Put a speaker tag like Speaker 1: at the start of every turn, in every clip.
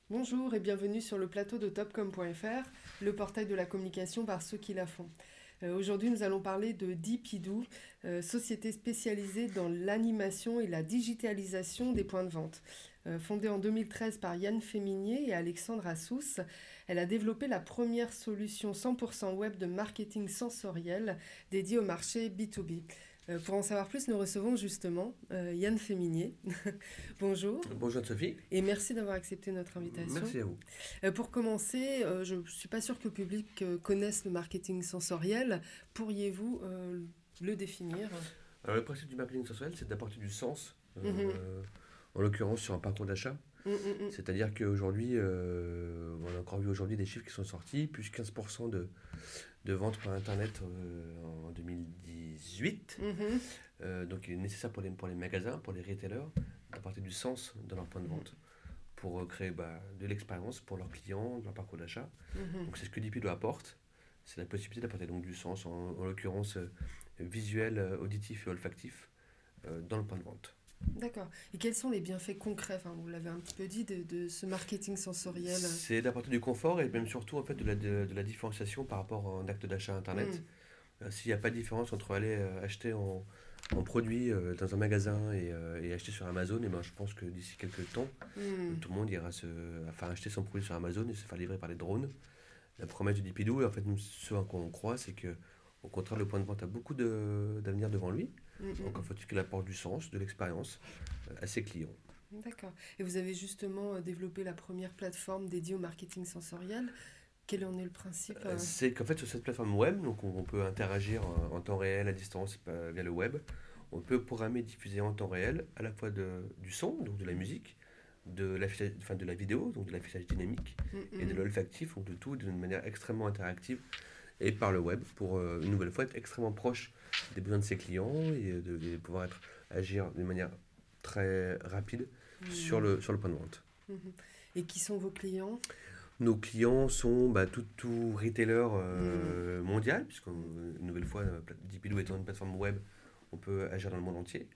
Speaker 1: Bonjour et bienvenue sur le plateau de topcom.fr, le portail de la communication par ceux qui la font. Aujourd'hui, nous allons parler de Dipidoo, société spécialisée dans l'animation et la digitalisation des points de vente. Fondée en 2013 par Yann Féminier et Alexandre Assous, elle a développé la première solution 100% web de marketing sensoriel dédiée au marché B2B. Pour en savoir plus, nous recevons justement Yann Féminier. Bonjour.
Speaker 2: Bonjour Sophie,
Speaker 1: Et merci d'avoir accepté notre invitation.
Speaker 2: merci à vous.
Speaker 1: Pour commencer, je ne suis pas sûre que le public connaisse le marketing sensoriel. Pourriez-vous le définir?
Speaker 2: Alors, le principe du marketing sensoriel, c'est d'apporter du sens,
Speaker 1: Mhm.
Speaker 2: en l'occurrence sur un parcours d'achat.
Speaker 1: Mm, mm, mm.
Speaker 2: C'est-à-dire qu'aujourd'hui, on a encore vu aujourd'hui des chiffres qui sont sortis, plus 15% de ventes par Internet en 2018.
Speaker 1: Mhm.
Speaker 2: Donc il est nécessaire pour les magasins, pour les retailers, d'apporter du sens dans leur point de vente, pour créer de l'expérience pour leurs clients, leur parcours d'achat.
Speaker 1: Mhm.
Speaker 2: Donc c'est ce que Diplo apporte, c'est la possibilité d'apporter donc du sens, en l'occurrence visuel, auditif et olfactif, dans le point de vente.
Speaker 1: D'accord. Et quels sont les bienfaits concrets, enfin, vous l'avez un petit peu dit, de ce marketing sensoriel?
Speaker 2: C'est d'apporter du confort et même surtout en fait de la différenciation par rapport à un acte d'achat internet.
Speaker 1: Mm.
Speaker 2: S'il n'y a pas de différence entre aller acheter en produit dans un magasin et acheter sur Amazon, et ben, je pense que d'ici quelques temps,
Speaker 1: Mm.
Speaker 2: tout le monde ira enfin, acheter son produit sur Amazon et se faire livrer par les drones. La promesse de Dipidoo, et en fait, nous, ce à quoi on croit, c'est que, au contraire, le point de vente a beaucoup d'avenir devant lui.
Speaker 1: Mm, mm,
Speaker 2: Encore faut-il qu'il apporte du sens, de l'expérience à ses clients.
Speaker 1: mm. D'accord. Et vous avez justement développé la première plateforme dédiée au marketing sensoriel. Quel en est le principe?
Speaker 2: C'est qu'en fait, sur cette plateforme web, donc on peut interagir en temps réel, à distance, via le web. On peut programmer et diffuser en temps réel à la fois du son, donc de la musique, enfin, de la vidéo, donc de l'affichage dynamique,
Speaker 1: Mm,
Speaker 2: et de
Speaker 1: mm.
Speaker 2: l'olfactif, donc de tout d'une manière extrêmement interactive et par le web pour une nouvelle fois être extrêmement proche des besoins de ses clients et pouvoir agir d'une manière très rapide
Speaker 1: Mm.
Speaker 2: sur le point de vente.
Speaker 1: Mhm. Et qui sont vos clients?
Speaker 2: Nos clients sont tout retailer
Speaker 1: Mm.
Speaker 2: mondial, une nouvelle fois, Dipidoo étant une plateforme web, on peut agir dans le monde entier.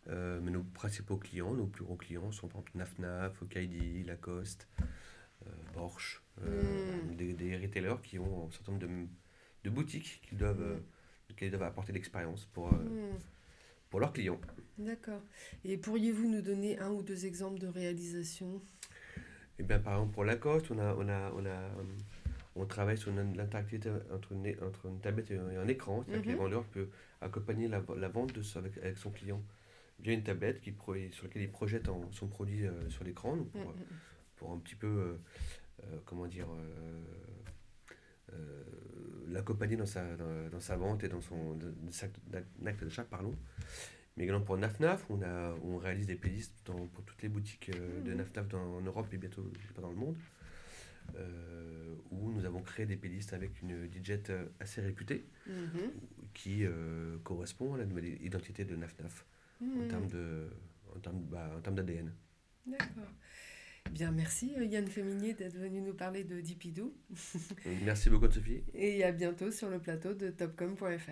Speaker 2: Mais nos principaux clients, nos plus gros clients sont par exemple NafNaf, Okaidi, Lacoste, Porsche,
Speaker 1: Mm.
Speaker 2: des retailers qui ont un certain nombre de boutiques
Speaker 1: Mm.
Speaker 2: qu'ils doivent apporter l'expérience
Speaker 1: Mm.
Speaker 2: pour leurs clients.
Speaker 1: D'accord. Et pourriez-vous nous donner un ou deux exemples de réalisation?
Speaker 2: Et bien, par exemple, pour Lacoste, on travaille sur l'interactivité entre une tablette et un écran. C'est-à-dire que les
Speaker 1: Mhm.
Speaker 2: vendeurs peuvent accompagner la vente avec son client via une tablette sur laquelle il projette son produit sur l'écran, donc
Speaker 1: Mhm.
Speaker 2: pour un petit peu, comment dire, l'accompagner dans sa vente et dans dans sa acte d'achat, pardon. Mais également pour NafNaf, on réalise des playlists pour toutes les boutiques de
Speaker 1: Mhm.
Speaker 2: NafNaf en Europe et bientôt j'espère, dans le monde, où nous avons créé des playlists avec une DJ assez réputée
Speaker 1: Mhm.
Speaker 2: qui correspond à la nouvelle identité de NafNaf en termes
Speaker 1: Mhm.
Speaker 2: de, en termes d'ADN.
Speaker 1: D'accord. Bien, merci Yann Féminier d'être venu nous parler de Dipidoo
Speaker 2: Merci beaucoup Sophie.
Speaker 1: et à bientôt sur le plateau de topcom.fr.